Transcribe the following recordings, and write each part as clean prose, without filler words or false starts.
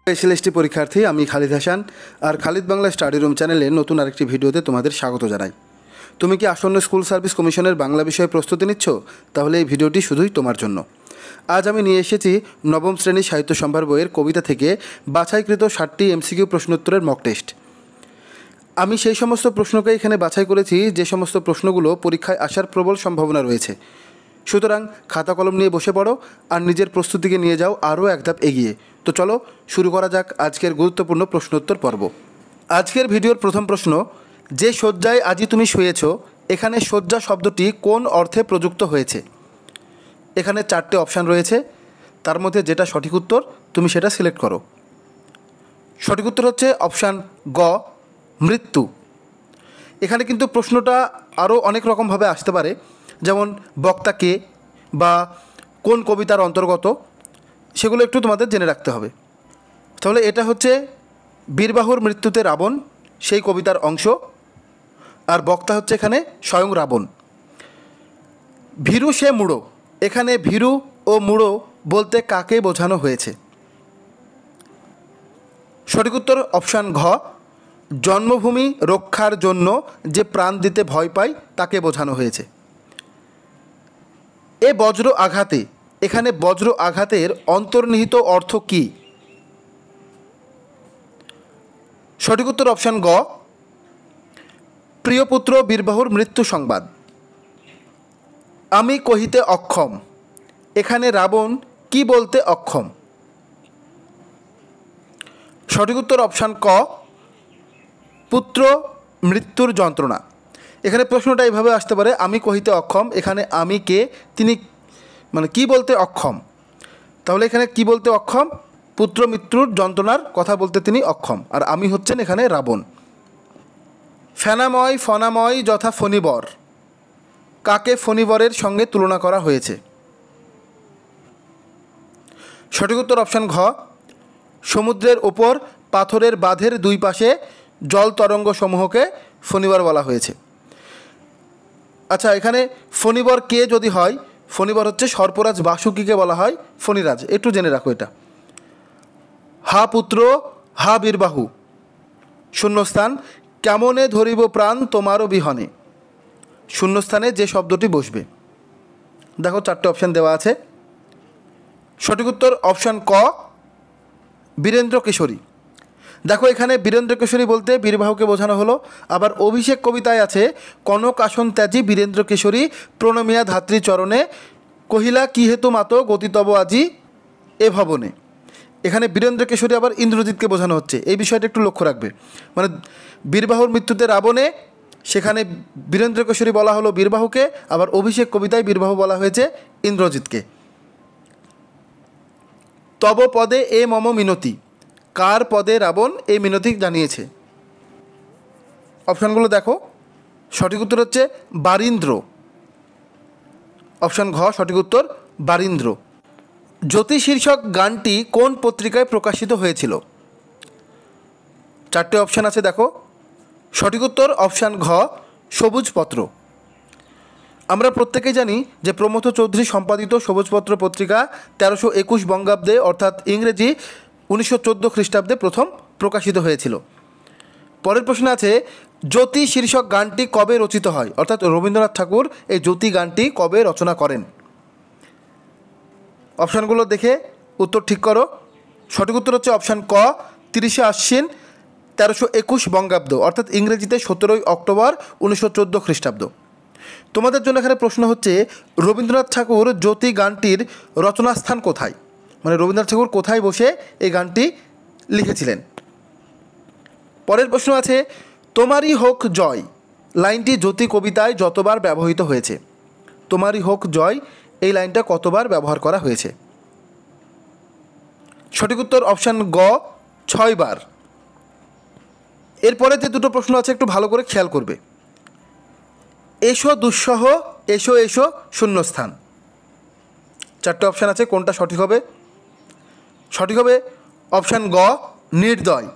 Specialist পরীক্ষার্থী আমি খালিদ হাসান আর Khalid Bangla study room চ্যানেলে নতুন আরেকটি ভিডিওতে তোমাদের স্বাগত জানাই। তুমি কি আসন্ন স্কুল সার্ভিস কমিশনের বাংলা বিষয়ে প্রস্তুতি নিচ্ছ? তাহলে এই ভিডিওটি শুধুই তোমার জন্য। আজ আমি নিয়ে এসেছি নবম শ্রেণী সাহিত্য সম্ভার বইয়ের কবিতা থেকে বাছাইকৃত 60টি এমসিকিউ প্রশ্নোত্তরের মক টেস্ট। আমি সেই সমস্ত প্রশ্নকে এখানে বাছাই করেছি যে সমস্ত প্রশ্নগুলো পরীক্ষায় আসার প্রবল সম্ভাবনা রয়েছে। সুতরাং খাতা কলম নিয়ে বসে পড়ো আর নিজের প্রস্তুতিকে নিয়ে যাও আরও এক ধাপ এগিয়ে। তো চলো শুরু করা যাক আজকের গুরুত্বপূর্ণ প্রশ্নোত্তর পর্ব। আজকের ভিডিওর প্রথম প্রশ্ন, যে শয্যায় আজি তুমি শুয়েছ, এখানে শয্যা শব্দটি কোন অর্থে প্রযুক্ত হয়েছে? এখানে 4টে অপশান রয়েছে, তার মধ্যে যেটা সঠিক উত্তর তুমি সেটা সিলেক্ট করো। সঠিক উত্তর হচ্ছে অপশান গ, মৃত্যু। এখানে কিন্তু প্রশ্নটা আরও অনেক রকমভাবে আসতে পারে, যেমন বক্তা কে বা কোন কবিতার অন্তর্গত, সেগুলো একটু তোমাদের জেনে রাখতে হবে। তাহলে এটা হচ্ছে বীরবাহুর মৃত্যুতে রাবণ, সেই কবিতার অংশ, আর বক্তা হচ্ছে এখানে স্বয়ং রাবণ। ভীরু সে মুড়ো, এখানে ভীরু ও মুড়ো বলতে কাকে বোঝানো হয়েছে? সঠিক উত্তর অপশান ঘ, জন্মভূমি রক্ষার জন্য যে প্রাণ দিতে ভয় পায় তাকে বোঝানো হয়েছে। এ বজ্র আঘাতে, এখানে বজ্র আঘাতের অন্তর্নিহিত অর্থ কী? সঠিক উত্তর অপশান গ, প্রিয়পুত্র বীরবাহুর মৃত্যু সংবাদ। আমি কহিতে অক্ষম, এখানে রাবণ কি বলতে অক্ষম? সঠিক উত্তর অপশান ক, পুত্র মৃত্যুর যন্ত্রণা। এখানে প্রশ্নটা এইভাবে আসতে পারে, আমি কহিতে অক্ষম, এখানে আমি কে, তিনি কি বলতে অক্ষম? তাহলে এখানে কি বলতে অক্ষম? পুত্র মৃত্যুর যন্ত্রণার কথা বলতে তিনি অক্ষম, আর আমি হচ্ছেন এখানে রাবণ। ফেনাময় ফনাময় যথা ফণিবর, কাকে ফণিবরের সঙ্গে তুলনা করা হয়েছে? সঠিক উত্তর অপশান ঘ, সমুদ্রের ওপর পাথরের বাঁধের দুই পাশে জল তরঙ্গ সমূহকে ফণিবর বলা হয়েছে। আচ্ছা, এখানে ফণিবর কে যদি হয়, ফণিবর হচ্ছে সর্পরাজ বাসুকীকে বলা হয় ফণিরাজ, একটু জেনে রাখো এটা। হা পুত্র হা বীরবাহু, শূন্যস্থান কেমনে ধরিব প্রাণ তোমারও বিহনে, শূন্যস্থানে যে শব্দটি বসবে। দেখো 4টে অপশান দেওয়া আছে। সঠিক উত্তর অপশান ক, বীরেন্দ্র কিশোরী। দেখো এখানে বীরেন্দ্র কিশোরী বলতে বীরবাহুকে বোঝানো হলো। আবার অভিষেক কবিতায় আছে, কনক আসন ত্যাজি বীরেন্দ্র কিশোরী প্রণমিয়া ধাত্রী চরণে, কহিলা কি হেতু মাতো গতিতব আজি এ ভবনে। এখানে বীরেন্দ্র কিশোরী আবার ইন্দ্রজিৎকে বোঝানো হচ্ছে, এই বিষয়টা একটু লক্ষ্য রাখবে। বীরবাহুর মৃত্যুতে রাবণে, সেখানে বীরেন্দ্র কিশোরী বলা হলো বীরবাহুকে, আবার অভিষেক কবিতায় বীরবাহু বলা হয়েছে ইন্দ্রজিৎকে। তব পদে এ মম মিনতি, কার পদে রাবণ এই মিনতি জানিয়েছে? অপশানগুলো দেখো। সঠিক উত্তর হচ্ছে বারীন্দ্র, অপশান ঘ সঠিক উত্তর বারীন্দ্র। জ্যোতি শীর্ষক গানটি কোন পত্রিকায় প্রকাশিত হয়েছিল? 4টে অপশান আছে, দেখো। সঠিক উত্তর অপশান ঘ, সবুজপত্র। আমরা প্রত্যেকেই জানি যে প্রমথ চৌধুরী সম্পাদিত সবুজপত্র পত্রিকা 1321 বঙ্গাব্দে অর্থাৎ ইংরেজি 1914 খ্রিস্টাব্দে প্রথম প্রকাশিত হয়েছিল। পরের প্রশ্ন আছে, জ্যোতি শীর্ষক গানটি কবে রচিত হয়? অর্থাৎ রবীন্দ্রনাথ ঠাকুর এই জ্যোতি গানটি কবে রচনা করেন? অপশানগুলো দেখে উত্তর ঠিক করো। সঠিক উত্তর হচ্ছে অপশান ক, 30শে আশ্বিন 1321 বঙ্গাব্দ অর্থাৎ ইংরেজিতে 17ই অক্টোবর 1914 খ্রিস্টাব্দ। তোমাদের জন্য এখানে প্রশ্ন হচ্ছে, রবীন্দ্রনাথ ঠাকুর জ্যোতি গানটির রচনাস্থান কোথায়? রবীন্দ্রনাথ ঠাকুর কোথায় বসে এই গানটি লিখেছিলেন? পরের প্রশ্ন আছে, তোমারই হোক জয় লাইনটি জ্যোতি কবিতায় যতবার ব্যবহৃত হয়েছে? তোমারই হোক জয় এই লাইনটা কতবার ব্যবহার করা হয়েছে? সঠিক উত্তর অপশান গ, 6 বার। এরপরে যে দুটো প্রশ্ন আছে একটু ভালো করে খেয়াল করবে। এসো দুঃসহ এসো এসো শূন্যস্থান। 4টে অপশান আছে, কোনটা সঠিক হবে? সঠিক হবে অপশান গ, নির্দয়।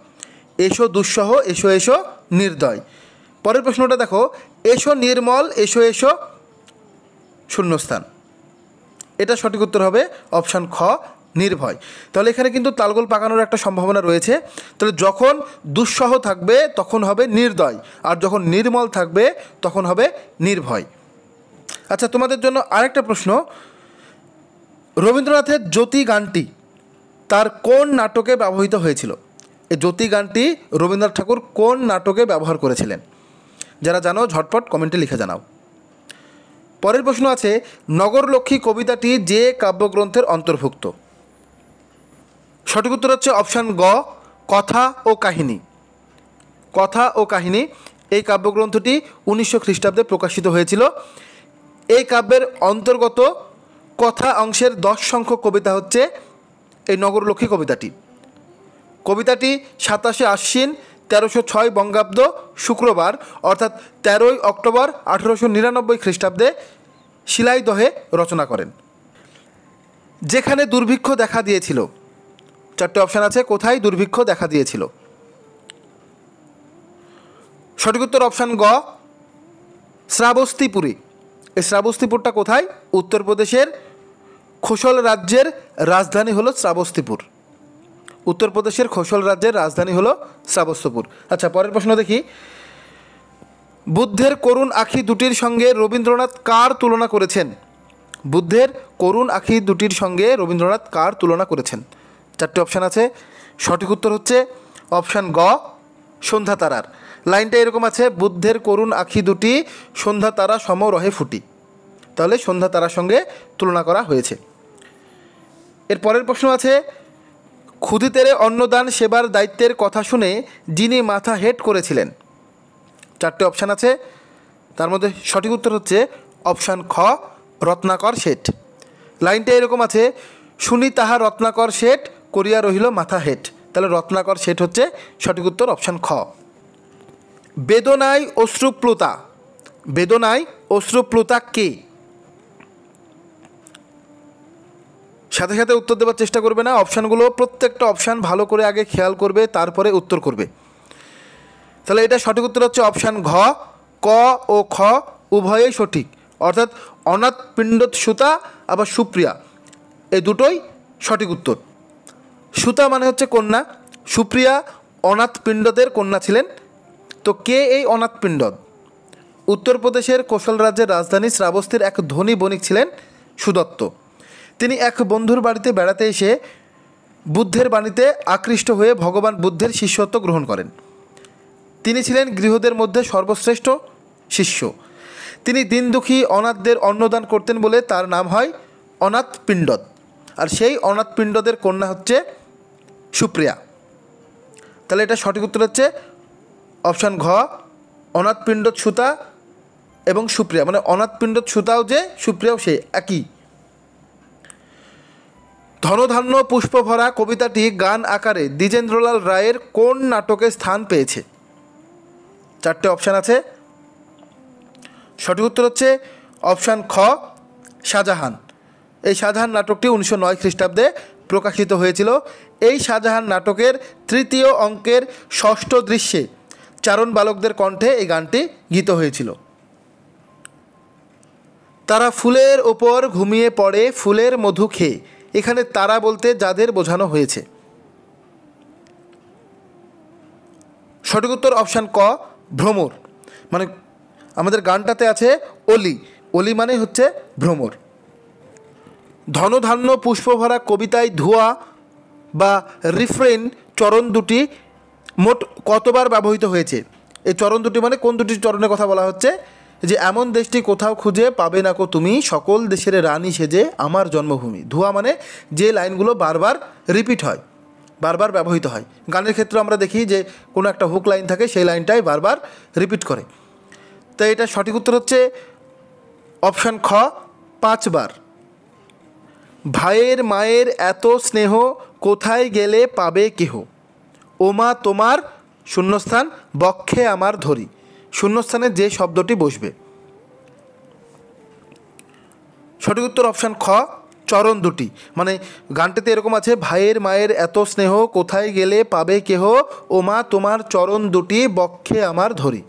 এসো দুঃসহ এসো এসো নির্দয়। পরের প্রশ্নটা দেখো, এসো নির্মল এসো এসো শূন্যস্থান। এটা সঠিক উত্তর হবে অপশান খ, নির্ভয়। তাহলে এখানে কিন্তু তালগোল পাকানোর একটা সম্ভাবনা রয়েছে। তাহলে যখন দুঃসহ থাকবে তখন হবে নির্দয়, আর যখন নির্মল থাকবে তখন হবে নির্ভয়। আচ্ছা, তোমাদের জন্য আরেকটা প্রশ্ন, রবীন্দ্রনাথের জ্যোতি গানটি তার কোন নাটকে ব্যবহৃত হয়েছিল? এই জ্যোতি গানটি রবীন্দ্রনাথ ঠাকুর কোন নাটকে ব্যবহার করেছিলেন? যারা জানো ঝটপট কমেন্টে লিখে জানাও। পরের প্রশ্ন আছে, নগরলক্ষ্মী কবিতাটি যে কাব্যগ্রন্থের অন্তর্ভুক্ত? সঠিক উত্তর হচ্ছে অপশান গ, কথা ও কাহিনী। কথা ও কাহিনী এই কাব্যগ্রন্থটি 1900 খ্রিস্টাব্দে প্রকাশিত হয়েছিল। এই কাব্যের অন্তর্গত কথা অংশের 10 সংখ্যক কবিতা হচ্ছে এই নগরলক্ষ্মী কবিতাটি। কবিতাটি 27 আশ্বিন 1306 বঙ্গাব্দ শুক্রবার অর্থাৎ 13ই অক্টোবর 1899 খ্রিস্টাব্দে শিলাইদহে রচনা করেন। যেখানে দুর্ভিক্ষ দেখা দিয়েছিল, 4টে অপশান আছে, কোথায় দুর্ভিক্ষ দেখা দিয়েছিল? সঠিক উত্তর অপশান গ, শ্রাবস্তিপুরে। এই শ্রাবস্তিপুরটা কোথায়? উত্তরপ্রদেশের খোসল রাজ্যের রাজধানী হলো শ্রাবস্তিপুর। উত্তরপ্রদেশের খোসল রাজ্যের রাজধানী হলো শ্রাবস্তিপুর। আচ্ছা, পরের প্রশ্ন দেখি, বুদ্ধের করুণ আঁখি দুটির সঙ্গে রবীন্দ্রনাথ কার তুলনা করেছেন? বুদ্ধের করুণ আঁখি দুটির সঙ্গে রবীন্দ্রনাথ কার তুলনা করেছেন? 4টে অপশান আছে। সঠিক উত্তর হচ্ছে অপশান গ, সন্ধ্যা তারার। লাইনটা এরকম আছে, বুদ্ধের করুণ আঁখি দুটি সন্ধ্যা তারা সম রহে ফুটি। তাহলে সন্ধ্যা তারার সঙ্গে তুলনা করা হয়েছে। এর পরের প্রশ্ন আছে, ক্ষুদিতেরে অন্নদান সেবার দায়িত্বের কথা শুনে যিনি মাথা হেট করেছিলেন? 4টে অপশান আছে, তার মধ্যে সঠিক উত্তর হচ্ছে অপশান খ, রত্নাকর শেঠ। লাইনটা এরকম আছে, শুনি তাহা রত্নাকর শেঠ করিয়া রহিল মাথা হেট। তাহলে রত্নাকর শেঠ হচ্ছে সঠিক উত্তর, অপশান খ। বেদনায় অশ্রুপ্লুতা, বেদনায় অশ্রুপ্লুতা কে? সাথে সাথে উত্তর দেওয়ার চেষ্টা করবে না, অপশানগুলো প্রত্যেকটা অপশান ভালো করে আগে খেয়াল করবে, তারপরে উত্তর করবে। তাহলে এটা সঠিক উত্তর হচ্ছে অপশান ঘ, ক ও খ উভয়ই সঠিক, অর্থাৎ অনাথ পিণ্ডত সুতা আবার সুপ্রিয়া, এই দুটোই সঠিক উত্তর। সুতা মানে হচ্ছে কন্যা, সুপ্রিয়া অনাথ পিণ্ডদের কন্যা ছিলেন। তো কে এই অনাথ পিণ্ডদ? উত্তরপ্রদেশের কোশল রাজ্যের রাজধানী শ্রাবস্তির এক ধনী বণিক ছিলেন সুদত্ত। তিনি এক বন্ধুর বাড়িতে বেড়াতে এসে বুদ্ধের বাণীতে আকৃষ্ট হয়ে ভগবান বুদ্ধের শিষ্যত্ব গ্রহণ করেন। তিনি ছিলেন গৃহদের মধ্যে সর্বশ্রেষ্ঠ শিষ্য। তিনি দিন দুঃখী অনাথদের অন্নদান করতেন বলে তার নাম হয় অনাথ পিণ্ডদ। আর সেই অনাথ পিণ্ডদের কন্যা হচ্ছে সুপ্রিয়া। তাহলে এটা সঠিক উত্তর হচ্ছে অপশান ঘ, অনাথ পিণ্ডদ সুতা এবং সুপ্রিয়া, মানে অনাথ পিণ্ডদ সুতাও যে সুপ্রিয়াও সে একই। ধনধান্য পুষ্পভরা কবিতাটি গান আকারে দ্বিজেন্দ্রলাল রায়ের কোন নাটকে স্থান পেয়েছে? 4টে অপশান আছে। সঠিক উত্তর হচ্ছে অপশান খ, শাহজাহান। এই শাহজাহান নাটকটি 1909 খ্রিস্টাব্দে প্রকাশিত হয়েছিল। এই শাহজাহান নাটকের 3য় অঙ্কের 6ষ্ঠ দৃশ্যে চারণ বালকদের কণ্ঠে এই গানটি গীত হয়েছিল। তারা ফুলের ওপর ঘুমিয়ে পড়ে ফুলের মধু খেয়ে, এখানে তারা বলতে যাদের বোঝানো হয়েছে? সঠিক উত্তর অপশান ক, ভ্রমর। মানে আমাদের গানটাতে আছে অলি, অলি মানে হচ্ছে ভ্রমর। ধনধান্য পুষ্পভরা কবিতায় ধোঁয়া বা রিফ্রেন চরণ দুটি মোট কতবার ব্যবহৃত হয়েছে? এই চরণ দুটি মানে কোন দুটি চরণের কথা বলা হচ্ছে? যে এমন দেশটি কোথাও খুঁজে পাবে না কো তুমি, সকল দেশের রানী সেজে আমার জন্মভূমি। ধোঁয়া মানে যে লাইনগুলো বারবার রিপিট হয়, বারবার ব্যবহৃত হয়। গানের ক্ষেত্রে আমরা দেখি যে কোনো একটা হুক লাইন থাকে, সেই লাইনটাই বারবার রিপিট করে। তাই এটা সঠিক উত্তর হচ্ছে অপশান খ, 5 বার। ভাইয়ের মায়ের এত স্নেহ কোথায় গেলে পাবে কেহ, ওমা তোমার শূন্যস্থান বক্ষে আমার ধরি। শূন্যস্থানে যে শব্দটি বসবে। সঠিক উত্তর অপশান খ, চরণ দুটি। মানে গানটিতে এরকম আছে, ভাইয়ের মায়ের এত স্নেহ কোথায় গেলে পাবে কেহ, ওমা তোমার চরণ দুটি বক্ষে আমার ধরি।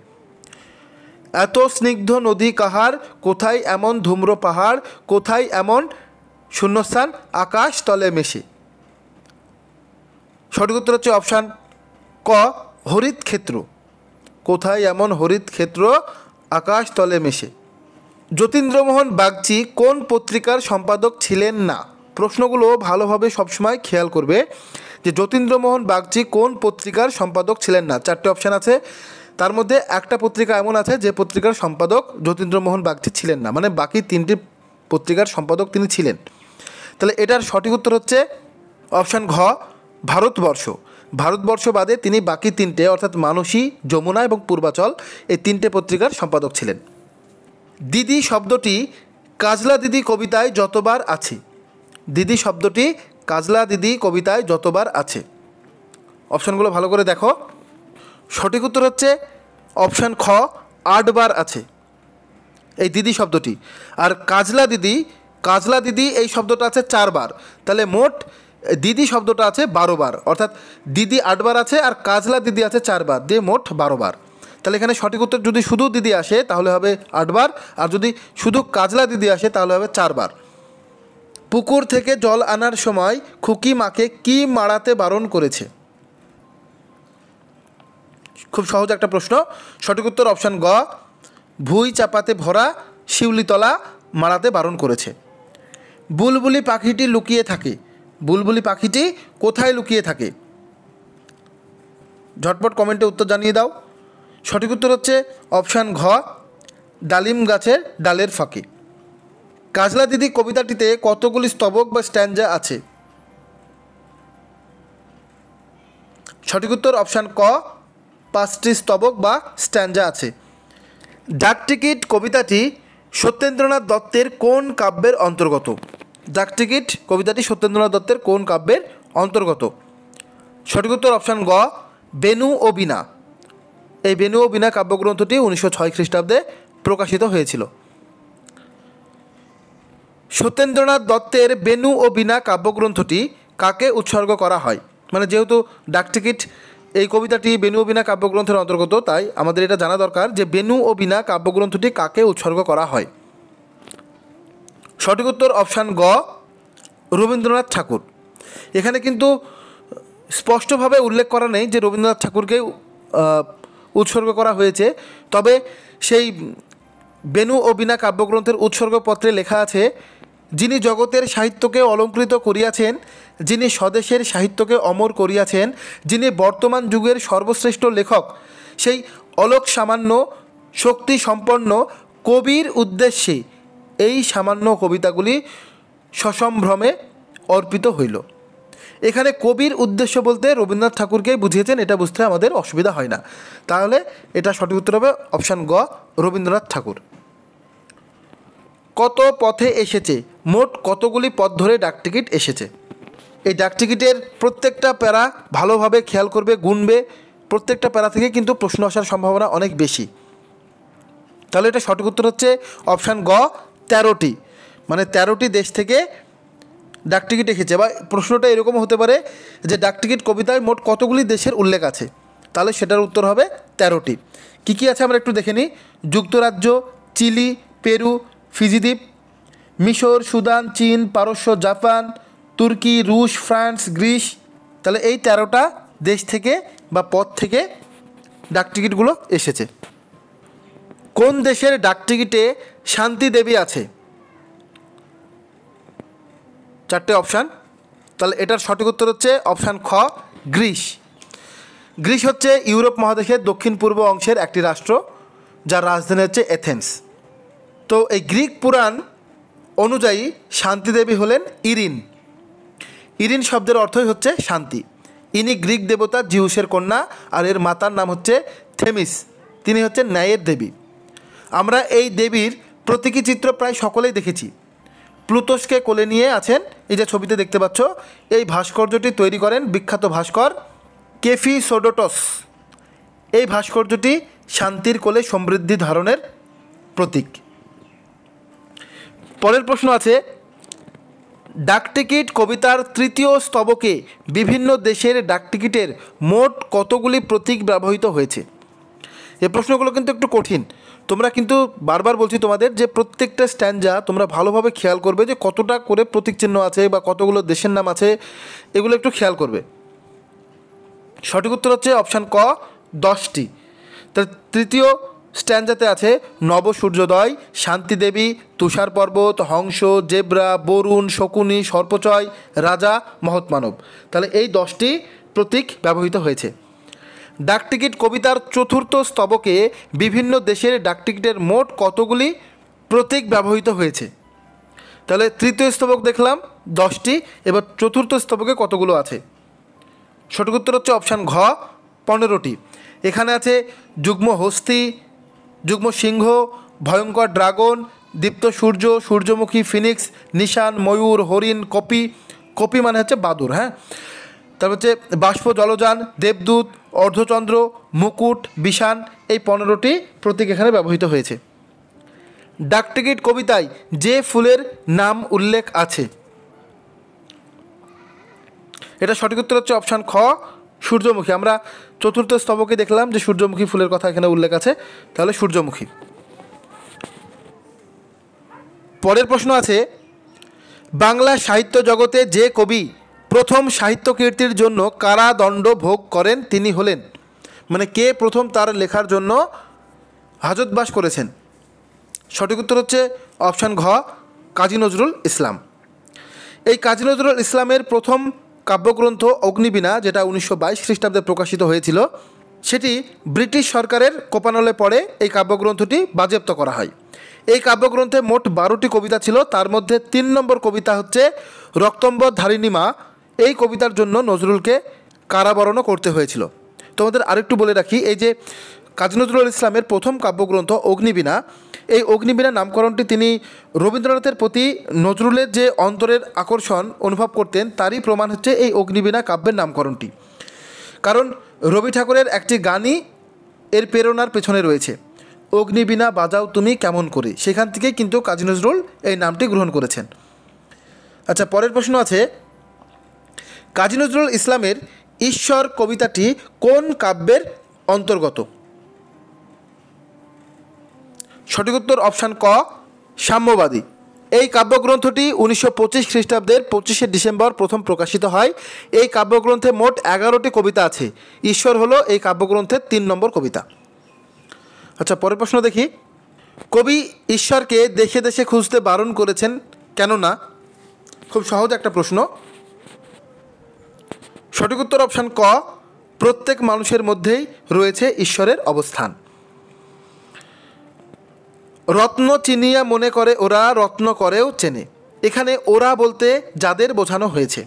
এত স্নিগ্ধ নদী কাহার, কোথায় এমন ধূম্র পাহাড়, কোথায় এমন শূন্যস্থান আকাশ তলে মেশে। সঠিক উত্তর হচ্ছে অপশান ক, হরিত ক্ষেত্র। কোথায় এমন হরিত ক্ষেত্র আকাশ তলে মেশে? যতীন্দ্রমোহন বাগচি কোন পত্রিকার সম্পাদক ছিলেন না? প্রশ্নগুলো ভালোভাবে সবসময় খেয়াল করবে যে যতীন্দ্রমোহন বাগচি কোন পত্রিকার সম্পাদক ছিলেন না। 4টে অপশান আছে, তার মধ্যে একটা পত্রিকা এমন আছে যে পত্রিকার সম্পাদক যতীন্দ্রমোহন বাগচি ছিলেন না, মানে বাকি 3টি পত্রিকার সম্পাদক তিনি ছিলেন। তাহলে এটার সঠিক উত্তর হচ্ছে অপশান ঘ, ভারতবর্ষ। ভারতবর্ষ বাদে তিনি বাকি 3টে অর্থাৎ মানসী, যমুনা এবং পূর্বাচল এই 3টে পত্রিকার সম্পাদক ছিলেন। দিদি শব্দটি কাজলা দিদি কবিতায় যতবার আছে? দিদি শব্দটি কাজলা দিদি কবিতায় যতবার আছে? অপশানগুলো ভালো করে দেখো। সঠিক উত্তর হচ্ছে অপশান খ, 8 বার আছে এই দিদি শব্দটি। আর কাজলা দিদি এই শব্দটা আছে 4 বার। তাহলে মোট দিদি শব্দটা আছে 12 বার, অর্থাৎ দিদি 8 বার আছে আর কাজলা দিদি আছে 4 বার, দিয়ে মোট 12 বার। তাহলে এখানে সঠিক উত্তর যদি শুধু দিদি আসে তাহলে হবে 8 বার, আর যদি শুধু কাজলা দিদি আসে তাহলে হবে 4 বার। পুকুর থেকে জল আনার সময় খুকি মাকে কি মাড়াতে বারণ করেছে? খুব সহজ একটা প্রশ্ন। সঠিক উত্তর অপশান গ, ভুঁই চাপাতে ভরা শিউলিতলা মাড়াতে বারণ করেছে। বুলবুলি পাখিটি লুকিয়ে থাকে। বুলবুলি পাখিটি কোথায় লুকিয়ে থাকে? ঝটপট কমেন্টে উত্তর জানিয়ে দাও। সঠিক উত্তর হচ্ছে অপশান ঘ, ডালিম গাছের ডালের ফাঁকে। কাজলা দিদি কবিতাটিতে কতগুলি স্তবক বা স্ট্যাঞ্জা আছে? সঠিক উত্তর অপশান ক, 5টি স্তবক বা স্ট্যাঞ্জা আছে। ডাকটিকিট কবিতাটি সত্যেন্দ্রনাথ দত্তের কোন কাব্যের অন্তর্গত? ডাকটিকিট কবিতাটি সত্যেন্দ্রনাথ দত্তের কোন কাব্যের অন্তর্গত? সঠিক উত্তর অপশান গ, বেনু ও বীণা। এই বেনু ও বীণা কাব্যগ্রন্থটি 1906 খ্রিস্টাব্দে প্রকাশিত হয়েছিল। সত্যেন্দ্রনাথ দত্তের বেনু ও বীণা কাব্যগ্রন্থটি কাকে উৎসর্গ করা হয়? মানে যেহেতু ডাকটিকিট এই কবিতাটি বেনু ও বীণা কাব্যগ্রন্থের অন্তর্গত, তাই আমাদের এটা জানা দরকার যে বেনু ও বীণা কাব্যগ্রন্থটি কাকে উৎসর্গ করা হয়। সঠিক উত্তর অপশান গ, রবীন্দ্রনাথ ঠাকুর। এখানে কিন্তু স্পষ্টভাবে উল্লেখ করা নেই যে রবীন্দ্রনাথ ঠাকুরকে উৎসর্গ করা হয়েছে, তবে সেই বেনু ও বীণা কাব্যগ্রন্থের উৎসর্গপত্রে লেখা আছে, যিনি জগতের সাহিত্যকে অলঙ্কৃত করিয়াছেন, যিনি স্বদেশের সাহিত্যকে অমর করিয়াছেন, যিনি বর্তমান যুগের সর্বশ্রেষ্ঠ লেখক, সেই অলোক সামান্য শক্তি সম্পন্ন কবির উদ্দেশ্যে এই সামান্য কবিতাগুলি সসম্ভ্রমে অর্পিত হইল। এখানে কবির উদ্দেশ্য বলতে রবীন্দ্রনাথ ঠাকুরকেই বুঝিয়েছেন, এটা বুঝতে আমাদের অসুবিধা হয় না। তাহলে এটা সঠিক উত্তর হবে অপশান গ, রবীন্দ্রনাথ ঠাকুর। কত পথে এসেছে? মোট কতগুলি পথ ধরে ডাকটিকিট এসেছে? এই ডাকটিকিটের প্রত্যেকটা প্যারা ভালোভাবে খেয়াল করবে, গুনবে। প্রত্যেকটা প্যারা থেকে কিন্তু প্রশ্ন আসার সম্ভাবনা অনেক বেশি। তাহলে এটা সঠিক উত্তর হচ্ছে অপশান গ, 13টি। মানে 13টি দেশ থেকে ডাকটিকিট এসেছে। বা প্রশ্নটা এরকমও হতে পারে যে ডাকটিকিট কবিতায় মোট কতগুলি দেশের উল্লেখ আছে, তাহলে সেটার উত্তর হবে 13টি। কী কী আছে আমরা একটু দেখে নিই। যুক্তরাজ্য, চিলি, পেরু, ফিজি দ্বীপ, মিশর, সুদান, চীন, পারস্য, জাপান, তুর্কি, রুশ, ফ্রান্স, গ্রিস। তাহলে এই 13টা দেশ থেকে বা পথ থেকে ডাকটিকিটগুলো এসেছে। কোন দেশের ডাকটিকিটে শান্তি দেবী আছে? 4টে অপশান। তাহলে এটার সঠিক উত্তর হচ্ছে অপশান খ, গ্রিস। গ্রিস হচ্ছে ইউরোপ মহাদেশের দক্ষিণ পূর্ব অংশের একটি রাষ্ট্র, যার রাজধানী হচ্ছে এথেন্স। তো এই গ্রিক পুরাণ অনুযায়ী শান্তি দেবী হলেন ইরিন। ইরিন শব্দের অর্থই হচ্ছে শান্তি। ইনি গ্রিক দেবতা জিউসের কন্যা, আর এর মাতার নাম হচ্ছে থেমিস। তিনি হচ্ছেন ন্যায়ের দেবী। আমরা এই দেবীর প্রতীকী চিত্র প্রায় সকলেই দেখেছি। প্লুটোসকে কোলে নিয়ে আছেন, এই যে ছবিতে দেখতে পাচ্ছ। এই ভাস্কর্যটি তৈরি করেন বিখ্যাত ভাস্কর কেফিসোডোটস। এই ভাস্কর্যটি শান্তির কোলে সমৃদ্ধি ধারণের প্রতীক। পরের প্রশ্ন আছে, ডাকটিকিট কবিতার 3য় স্তবকে বিভিন্ন দেশের ডাকটিকিটের মোট কতগুলি প্রতীক ব্যবহৃত হয়েছে? এই প্রশ্নগুলো কিন্তু একটু কঠিন। তোমরা কিন্তু বারবার বলছি তোমাদের যে প্রত্যেকটা স্ট্যাঞ্জা তোমরা ভালোভাবে খেয়াল করবে যে কতটা করে প্রতীক চিহ্ন আছে বা কতগুলো দেশের নাম আছে, এগুলো একটু খেয়াল করবে। সঠিক উত্তর হচ্ছে অপশান ক 10টি। তার তৃতীয় স্ট্যান্ডাতে আছে নব সূর্যোদয়, শান্তিদেবী, তুষার পর্বত, হংস, জেব্রা, বরুণ, শকুনি, সর্পচয়, রাজা, মহৎমানব। তাহলে এই 10টি প্রতীক ব্যবহৃত হয়েছে। ডাকটিকিট কবিতার চতুর্থ স্তবকে বিভিন্ন দেশের ডাকটিকিটের মোট কতগুলি প্রতীক ব্যবহৃত হয়েছে? তাহলে তৃতীয় স্তবক দেখলাম 10টি, এবার চতুর্থ স্তবকে কতগুলো আছে? সঠিক উত্তর হচ্ছে অপশান ঘ 15টি। এখানে আছে যুগ্ম হস্তি, যুগ্ম সিংহ, ভয়ঙ্কর ড্রাগন, দীপ্ত সূর্য, সূর্যমুখী, ফিনিক্স, নিশান, ময়ূর, হরিণ, কপি, কপি মানে হচ্ছে বাদুর, হ্যাঁ। তারপর হচ্ছে বাষ্প জলযান, দেবদূত, অর্ধচন্দ্র, মুকুট, বিষাণ, এই 15টি প্রতীক এখানে ব্যবহৃত হয়েছে। ডাকটিকিট কবিতায় যে ফুলের নাম উল্লেখ আছে? এটা সঠিক উত্তর হচ্ছে অপশান খ সূর্যমুখী। আমরা চতুর্থ স্তবকে দেখলাম যে সূর্যমুখী ফুলের কথা এখানে উল্লেখ আছে, তাহলে সূর্যমুখী। পরের প্রশ্ন আছে, বাংলা সাহিত্য জগতে যে কবি প্রথম সাহিত্য কীর্তির জন্য কারাদণ্ড ভোগ করেন তিনি হলেন? মানে কে প্রথম তার লেখার জন্য হাজতবাস করেছেন? সঠিক উত্তর হচ্ছে অপশান ঘ কাজী নজরুল ইসলাম। এই কাজী নজরুল ইসলামের প্রথম কাব্যগ্রন্থ অগ্নিবীণা, যেটা 1922 খ্রিস্টাব্দে প্রকাশিত হয়েছিল, সেটি ব্রিটিশ সরকারের কোপানলে পড়ে এই কাব্যগ্রন্থটি বাজেয়াপ্ত করা হয়। এই কাব্যগ্রন্থে মোট 12টি কবিতা ছিল, তার মধ্যে 3 নম্বর কবিতা হচ্ছে রক্তম্বর ধারিণী মা। এই কবিতার জন্য নজরুলকে কারাবরণও করতে হয়েছিল। তোমাদের আরেকটু বলে রাখি, এই যে কাজী নজরুল ইসলামের প্রথম কাব্যগ্রন্থ অগ্নিবীণা, এই অগ্নিবীণা নামকরণটি তিনি রবীন্দ্রনাথের প্রতি নজরুলের যে অন্তরের আকর্ষণ অনুভব করতেন তারই প্রমাণ হচ্ছে এই অগ্নিবীণা কাব্যের নামকরণটি। কারণ রবি ঠাকুরের একটি গানই এর প্রেরণার পেছনে রয়েছে, অগ্নিবীণা বাজাও তুমি কেমন করে, সেখান থেকেই কিন্তু কাজী নজরুল এই নামটি গ্রহণ করেছেন। আচ্ছা, পরের প্রশ্ন আছে, কাজী নজরুল ইসলামের ঈশ্বর কবিতাটি কোন কাব্যের অন্তর্গত? সঠিক উত্তর অপশান ক সাম্যবাদী। এই কাব্যগ্রন্থটি 1925 খ্রিস্টাব্দের 25শে ডিসেম্বর প্রথম প্রকাশিত হয়। এই কাব্যগ্রন্থে মোট 11টি কবিতা আছে। ঈশ্বর হলো এই কাব্যগ্রন্থের 3 নম্বর কবিতা। আচ্ছা, পরের প্রশ্ন দেখি, কবি ঈশ্বরকে দেশে দেশে খুঁজতে বারণ করেছেন কেননা? খুব সহজ একটা প্রশ্ন। সঠিক উত্তর অপশান ক প্রত্যেক মানুষের মধ্যেই রয়েছে ঈশ্বরের অবস্থান। রত্ন চিনিয়া মনে করে ওরা, রত্ন করেও চেনে। এখানে ওরা বলতে যাদের বোঝানো হয়েছে?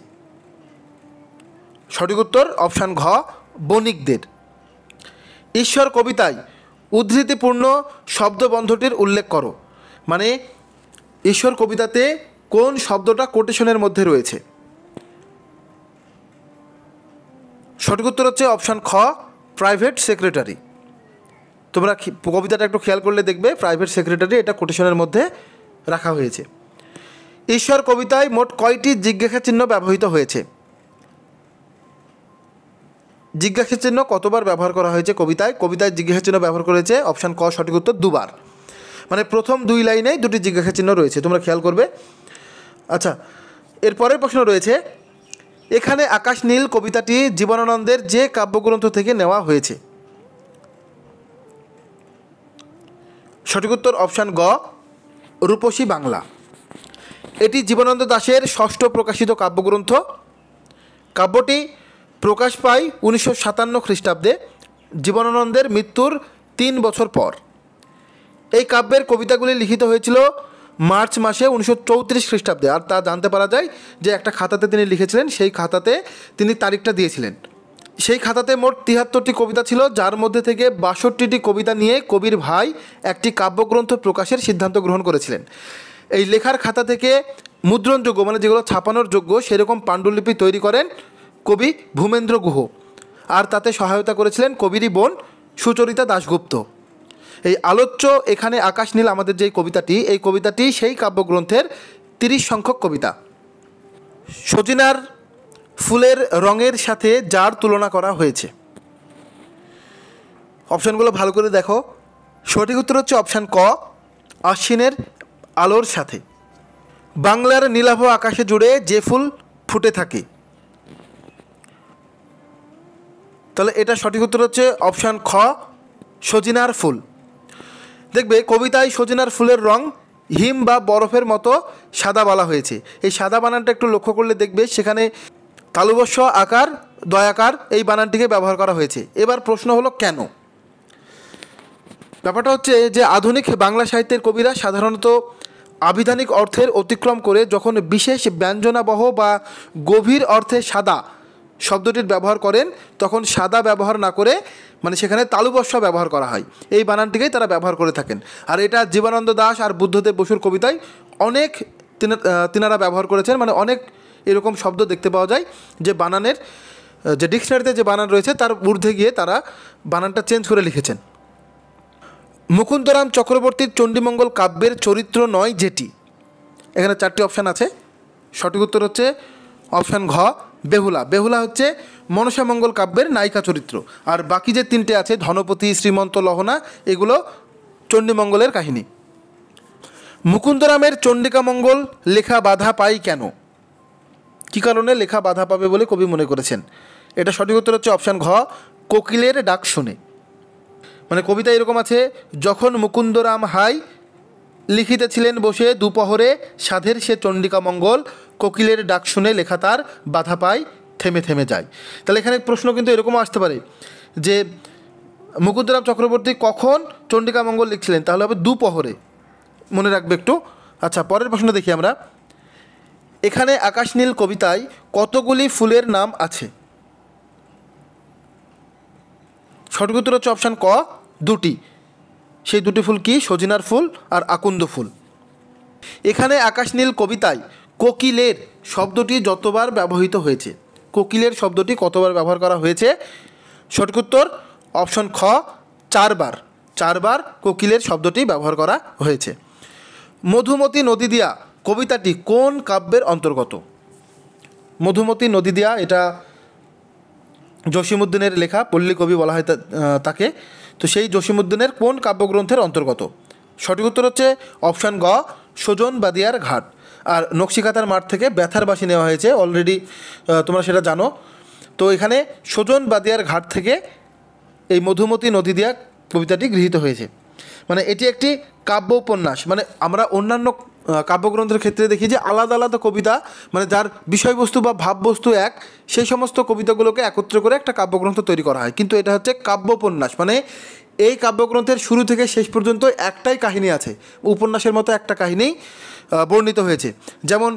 সঠিক উত্তর অপশান ঘ বণিকদের। ঈশ্বর কবিতায় উদ্ধৃতিপূর্ণ শব্দবন্ধটির উল্লেখ করো। মানে ঈশ্বর কবিতাতে কোন শব্দটা কোটেশনের মধ্যে রয়েছে? সঠিক উত্তর হচ্ছে অপশান খ প্রাইভেট সেক্রেটারি। তোমরা কবিতাটা একটু খেয়াল করলে দেখবে প্রাইভেট সেক্রেটারি এটা কোটেশনের মধ্যে রাখা হয়েছে। ঈশ্বর কবিতায় মোট কয়টি জিজ্ঞাসা চিহ্ন ব্যবহৃত হয়েছে? জিজ্ঞাসা চিহ্ন কতবার ব্যবহার করা হয়েছে কবিতায়? কবিতায় জিজ্ঞাসা চিহ্ন ব্যবহার করেছে অপশান ক সঠিক উত্তর 2বার। মানে প্রথম 2 লাইনেই 2টি জিজ্ঞাসা চিহ্ন রয়েছে, তোমরা খেয়াল করবে। আচ্ছা, এরপরের প্রশ্ন রয়েছে, এখানে আকাশ নীল কবিতাটি জীবনানন্দের যে কাব্যগ্রন্থ থেকে নেওয়া হয়েছে? সঠিক উত্তর অপশান গ রূপসী বাংলা। এটি জীবনানন্দ দাশের 6ষ্ঠ প্রকাশিত কাব্যগ্রন্থ। কাব্যটি প্রকাশ পায় 1957 খ্রিস্টাব্দে, জীবনানন্দের মৃত্যুর 3 বছর পর। এই কাব্যের কবিতাগুলি লিখিত হয়েছিল মার্চ মাসে 1934 খ্রিস্টাব্দে। আর তা জানতে পারা যায় যে একটা খাতাতে তিনি লিখেছিলেন, সেই খাতাতে তিনি তারিখটা দিয়েছিলেন। সেই খাতাতে মোট 73টি কবিতা ছিল, যার মধ্যে থেকে 62টি কবিতা নিয়ে কবির ভাই একটি কাব্যগ্রন্থ প্রকাশের সিদ্ধান্ত গ্রহণ করেছিলেন। এই লেখার খাতা থেকে মুদ্রণযোগ্য, মানে যেগুলো ছাপানোর যোগ্য, সেরকম পাণ্ডুলিপি তৈরি করেন কবি ভূমেন্দ্র গুহ। আর তাতে সহায়তা করেছিলেন কবিরই বোন সুচরিতা দাশগুপ্ত। এই আলোচ্য এখানে আকাশ নীল আমাদের যেই কবিতাটি, এই কবিতাটি সেই কাব্যগ্রন্থের 30 সংখ্যক কবিতা। সজিনার ফুলের রঙের সাথে যার তুলনা করা হয়েছে? অপশানগুলো ভালো করে দেখো। সঠিক উত্তর হচ্ছে অপশান ক আশ্বিনের আলোর সাথে। বাংলার নীলাভ আকাশে জুড়ে যে ফুল ফুটে থাকে? তাহলে এটা সঠিক উত্তর হচ্ছে অপশান খ, সজিনার ফুল। দেখবে কবিতায় সজিনার ফুলের রং হিম বা বরফের মতো সাদা বলা হয়েছে। এই সাদা বানানটা একটু লক্ষ্য করলে দেখবে সেখানে তালুবস্য আকার দয়াকার এই বানানটিকে ব্যবহার করা হয়েছে। এবার প্রশ্ন হলো কেন? ব্যাপারটা হচ্ছে যে আধুনিক বাংলা সাহিত্যের কবিরা সাধারণত আবিধানিক অর্থের অতিক্রম করে যখন বিশেষ ব্যঞ্জনাবহ বা গভীর অর্থে সাদা শব্দটির ব্যবহার করেন তখন সাদা ব্যবহার না করে মানে সেখানে তালুবস্য ব্যবহার করা হয়। এই বানানটিকেই তারা ব্যবহার করে থাকেন। আর এটা জীবনানন্দ দাশ আর বুদ্ধদেব বসুর কবিতায় অনেক তিনারা ব্যবহার করেছেন। মানে অনেক এরকম শব্দ দেখতে পাওয়া যায় যে বানানের যে ডিকশনারিতে যে বানান রয়েছে তার ঊর্ধ্বে গিয়ে তারা বানানটা চেঞ্জ করে লিখেছেন। মুকুন্দরাম চক্রবর্তীর চণ্ডীমঙ্গল কাব্যের চরিত্র নয় যেটি, এখানে 4টি অপশান আছে। সঠিক উত্তর হচ্ছে অপশান ঘ, বেহুলা। বেহুলা হচ্ছে মনসামঙ্গল কাব্যের নায়িকা চরিত্র। আর বাকি যে 3টে আছে ধনপতি, শ্রীমন্ত, লহনা, এগুলো চণ্ডীমঙ্গলের কাহিনী। মুকুন্দরামের চণ্ডিকামঙ্গল লেখা বাধা পাই কেন? কী কারণে লেখা বাধা পাবে বলে কবি মনে করেছেন? এটা সঠিক উত্তর হচ্ছে অপশান ঘ, কোকিলের ডাক শুনে। মানে কবিতা এরকম আছে, যখন মুকুন্দরাম হাই লিখিতেছিলেন বসে দুপহরে সাধের সে চণ্ডিকামঙ্গল, কোকিলের ডাক শুনে লেখা তার বাধা পায় থেমে থেমে যায়। তাহলে এখানে প্রশ্ন কিন্তু এরকমও আসতে পারে যে মুকুন্দরাম চক্রবর্তী কখন চণ্ডিকামঙ্গল লিখছিলেন, তাহলে হবে দুপহরে, মনে রাখবে একটু। আচ্ছা, পরের প্রশ্ন দেখি আমরা। এখানে আকাশনীল কবিতায় কতগুলি ফুলের নাম আছে? সঠিক উত্তর হচ্ছে অপশান ক, 2টি। সেই 2টি ফুল কি? সজিনার ফুল আর আকুন্দ ফুল। এখানে আকাশনীল কবিতায় কোকিলের শব্দটি যতবার ব্যবহৃত হয়েছে, কোকিলের শব্দটি কতবার ব্যবহার করা হয়েছে? সঠিক উত্তর অপশন খ, 4বার। 4বার কোকিলের শব্দটি ব্যবহার করা হয়েছে। মধুমতি নদী দিয়া কবিতাটি কোন কাব্যের অন্তর্গত? মধুমতি নদী দিয়া এটা জসীমউদ্দিনের লেখা, পল্লী কবি বলা হয় তাকে। তো সেই জসীমউদ্দিনের কোন কাব্যগ্রন্থের অন্তর্গত? সঠিক উত্তর হচ্ছে অপশান গ, সুজন বাদিয়ার ঘাট। আর নকশিকাতার মাঠ থেকে ব্যথার বাসি নেওয়া হয়েছে, অলরেডি তোমরা সেটা জানো। তো এখানে সুজন বাদিয়ার ঘাট থেকে এই মধুমতি নদী দিয়া কবিতাটি গৃহীত হয়েছে। মানে এটি একটি কাব্য উপন্যাস। মানে আমরা অন্যান্য কাব্যগ্রন্থের ক্ষেত্রে দেখি যে আলাদা আলাদা কবিতা, মানে যার বিষয়বস্তু বা ভাববস্তু এক, সেই সমস্ত কবিতাগুলোকে একত্র করে একটা কাব্যগ্রন্থ তৈরি করা হয়। কিন্তু এটা হচ্ছে কাব্য উপন্যাস, মানে এই কাব্যগ্রন্থের শুরু থেকে শেষ পর্যন্ত একটাই কাহিনী আছে, উপন্যাসের মতো একটা কাহিনী বর্ণিত হয়েছে। যেমন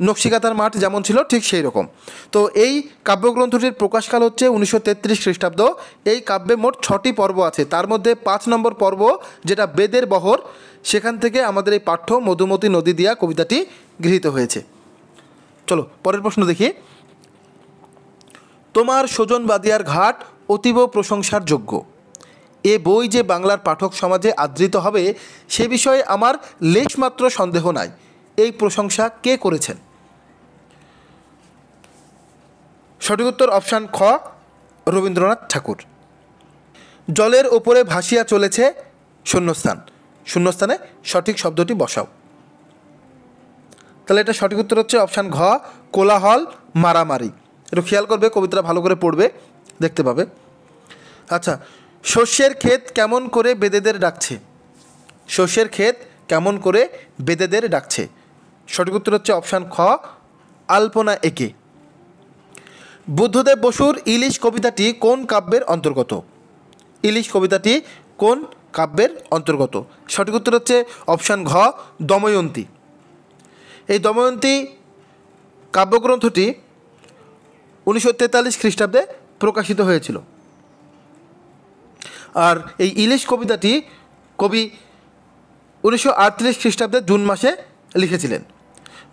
নকশিকাতার মাঠ যেমন ছিল ঠিক সেই রকম। তো এই কাব্যগ্রন্থটির প্রকাশকাল হচ্ছে 1933 খ্রিস্টাব্দ। এই কাব্যে মোট 6টি পর্ব আছে, তার মধ্যে 5 নম্বর পর্ব যেটা বেদের বহর, সেখান থেকে আমাদের এই পাঠ্য মধুমতি নদী দিয়া কবিতাটি গৃহীত হয়েছে। চলো পরের প্রশ্ন দেখি। তোমার সুজন বাদিয়ার ঘাট অতীব প্রশংসার যোগ্য। এ বই যে বাংলার পাঠক সমাজে আদৃত হবে সে বিষয়ে আমার লেশমাত্র সন্দেহ নাই। এই প্রশংসা কে করেছেন? সঠিক উত্তর অপশান খ, রবীন্দ্রনাথ ঠাকুর। জলের ওপরে ভাসিয়া চলেছে শূন্যস্থান, শূন্যস্থানে সঠিক শব্দটি বসাও। তাহলে এটা সঠিক উত্তর হচ্ছে অপশান ঘ, কোলাহল মারামারি। একটু খেয়াল করবে, কবিতাটা ভালো করে পড়বে, দেখতে পাবে। আচ্ছা, শস্যের ক্ষেত কেমন করে বেদেদের ডাকছে? শস্যের ক্ষেত কেমন করে বেদেদের ডাকছে? সঠিক উত্তর হচ্ছে অপশান খ, আলপনা একে। বুদ্ধদেব বসুর ইলিশ কবিতাটি কোন কাব্যের অন্তর্গত? ইলিশ কবিতাটি কোন কাব্যের অন্তর্গত? সঠিক উত্তর হচ্ছে অপশান ঘ, দময়ন্তী। এই দময়ন্তী কাব্যগ্রন্থটি 1943 খ্রিস্টাব্দে প্রকাশিত হয়েছিল। আর এই ইলিশ কবিতাটি কবি 1938 খ্রিস্টাব্দে জুন মাসে লিখেছিলেন।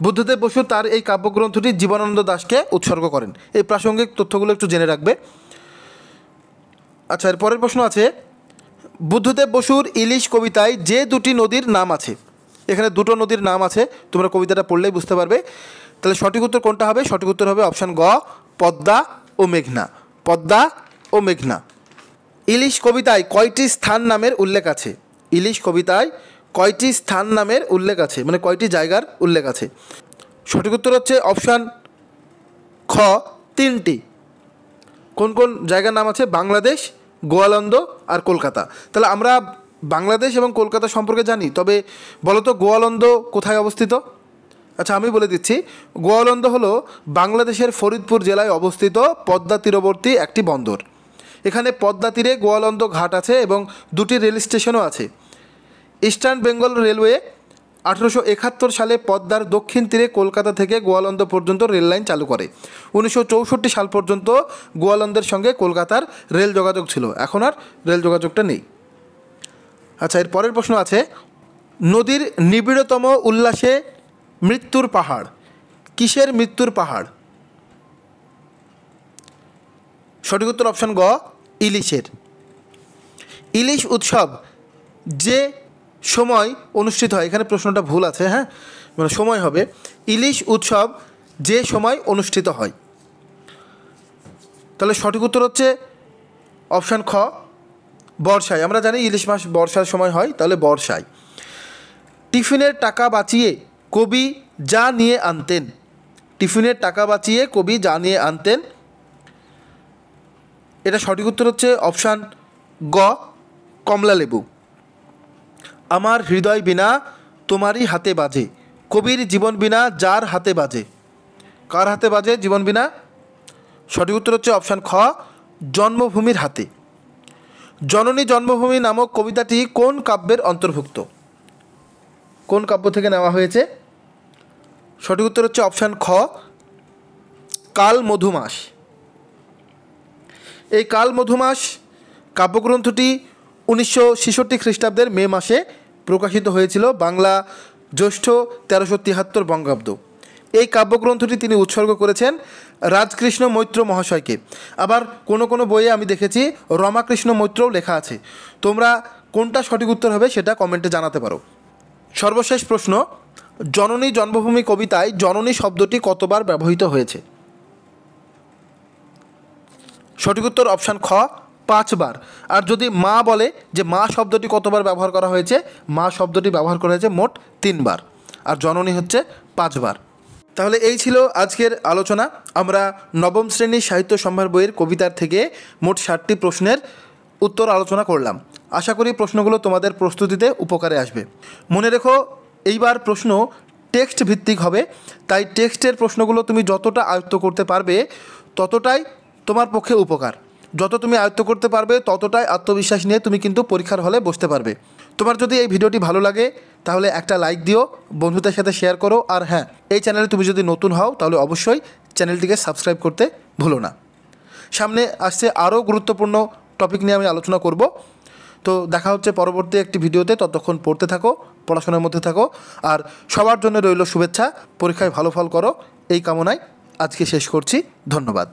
বুদ্ধদেব বসু তার এই কাব্যগ্রন্থটি জীবনানন্দ দাশকে উৎসর্গ করেন। এই প্রাসঙ্গিক তথ্যগুলো একটু জেনে রাখবে। আচ্ছা, এর পরের প্রশ্ন আছে, বুদ্ধদেব বসুর ইলিশ কবিতায় যে 2টি নদীর নাম আছে, এখানে 2টো নদীর নাম আছে, তোমরা কবিতাটা পড়লেই বুঝতে পারবে। তাহলে সঠিক উত্তর কোনটা হবে? সঠিক উত্তর হবে অপশান গ, পদ্মা ও মেঘনা। পদ্মা ও মেঘনা। ইলিশ কবিতায় কয়টি স্থান নামের উল্লেখ আছে? ইলিশ কবিতায় কয়টি স্থান নামের উল্লেখ আছে, মানে কয়টি জায়গার উল্লেখ আছে? সঠিক উত্তর হচ্ছে অপশান খ, 3টি। কোন কোন জায়গার নাম আছে? বাংলাদেশ, গোয়ালন্দ আর কলকাতা। তাহলে আমরা বাংলাদেশ এবং কলকাতা সম্পর্কে জানি, তবে বলো তো গোয়ালন্দ কোথায় অবস্থিত? আচ্ছা, আমি বলে দিচ্ছি। গোয়ালন্দ হলো বাংলাদেশের ফরিদপুর জেলায় অবস্থিত পদ্মা তীরবর্তী একটি বন্দর। এখানে পদ্মা তীরে গোয়ালন্দ ঘাট আছে এবং দুটি রেল স্টেশনও আছে। ইস্টার্ন বেঙ্গল রেলওয়ে 1871 সালে পদ্মার দক্ষিণ তীরে কলকাতা থেকে গোয়ালন্দ পর্যন্ত রেল লাইন চালু করে। 1964 সাল পর্যন্ত গোয়ালন্দের সঙ্গে কলকাতার রেল যোগাযোগ ছিল, এখন আর রেল যোগাযোগটা নেই। আচ্ছা, এর পরের প্রশ্ন আছে, নদীর নিবিড়তম উল্লাসে মৃত্যুর পাহাড়। কিসের মৃত্যুর পাহাড়? সঠিক উত্তর অপশন গ, ইলিশের। ইলিশ উৎসব যে সময় অনুষ্ঠিত হয়, এখানে প্রশ্নটা ভুল আছে, হ্যাঁ, মানে সময় হবে। ইলিশ উৎসব যে সময় অনুষ্ঠিত হয়। তাহলে সঠিক উত্তর হচ্ছে অপশান খ, বর্ষায়। আমরা জানি ইলিশ মাছ বর্ষার সময় হয়, তাহলে বর্ষায়। টিফিনের টাকা বাঁচিয়ে কবি যা নিয়ে আনতেন। টিফিনের টাকা বাঁচিয়ে কবি যা নিয়ে আনতেন, এটা সঠিক উত্তর হচ্ছে অপশান গ, কমলা লেবু। আমার হৃদয় বিনা তোমারই হাতে বাজে, কবির জীবন বিনা যার হাতে বাজে। কার হাতে বাজে জীবন বিনা? সঠিক উত্তর হচ্ছে অপশান খ, জন্মভূমির হাতে। জননী জন্মভূমি নামক কবিতাটি কোন কাব্যের অন্তর্ভুক্ত? কোন কাব্য থেকে নেওয়া হয়েছে? সঠিক উত্তর হচ্ছে অপশান খ, কাল মধুমাস। এই কাল মধুমাস কাব্যগ্রন্থটি 1966 খ্রিস্টাব্দের মে মাসে প্রকাশিত হয়েছিল, বাংলা জ্যৈষ্ঠ 1373 বঙ্গাব্দ। এই কাব্যগ্রন্থটি তিনি উৎসর্গ করেছেন রাজকৃষ্ণ মৈত্র মহাশয়কে। আবার কোনো কোনো বইয়ে আমি দেখেছি রমাকৃষ্ণ মৈত্রও লেখা আছে। তোমরা কোনটা সঠিক উত্তর হবে সেটা কমেন্টে জানাতে পারো। সর্বশেষ প্রশ্ন, জননী জন্মভূমি কবিতায় জননী শব্দটি কতবার ব্যবহৃত হয়েছে? সঠিক উত্তর অপশান খ, 5 বার। আর যদি মা বলে যে মা শব্দটি কতবার ব্যবহার করা হয়েছে, মা শব্দটি ব্যবহার করা হয়েছে মোট 3 বার, আর জননী হচ্ছে 5 বার। তাহলে এই ছিল আজকের আলোচনা। আমরা নবম শ্রেণীর সাহিত্য সম্ভার বইয়ের কবিতার থেকে মোট 60টি প্রশ্নের উত্তর আলোচনা করলাম। আশা করি প্রশ্নগুলো তোমাদের প্রস্তুতিতে উপকারে আসবে। মনে রেখো, এইবার প্রশ্ন টেক্সট ভিত্তিক হবে, তাই টেক্সটের প্রশ্নগুলো তুমি যতটা আয়ত্ত করতে পারবে ততটাই তোমার পক্ষে উপকার। যত তুমি আয়ত্ত করতে পারবে ততটাই আত্মবিশ্বাস নিয়ে তুমি কিন্তু পরীক্ষার হলে বসতে পারবে। তোমার যদি এই ভিডিওটি ভালো লাগে তাহলে একটা লাইক দিও, বন্ধুদের সাথে শেয়ার করো, আর হ্যাঁ, এই চ্যানেলে তুমি যদি নতুন হও তাহলে অবশ্যই চ্যানেলটিকে সাবস্ক্রাইব করতে ভুলো না। সামনে আসছে আরও গুরুত্বপূর্ণ টপিক নিয়ে আমি আলোচনা করব। তো দেখা হচ্ছে পরবর্তী একটি ভিডিওতে। ততক্ষণ পড়তে থাকো, পড়াশোনার মধ্যে থাকো, আর সবার জন্য রইল শুভেচ্ছা। পরীক্ষায় ভালো ফল করো এই কামনায় আজকে শেষ করছি। ধন্যবাদ।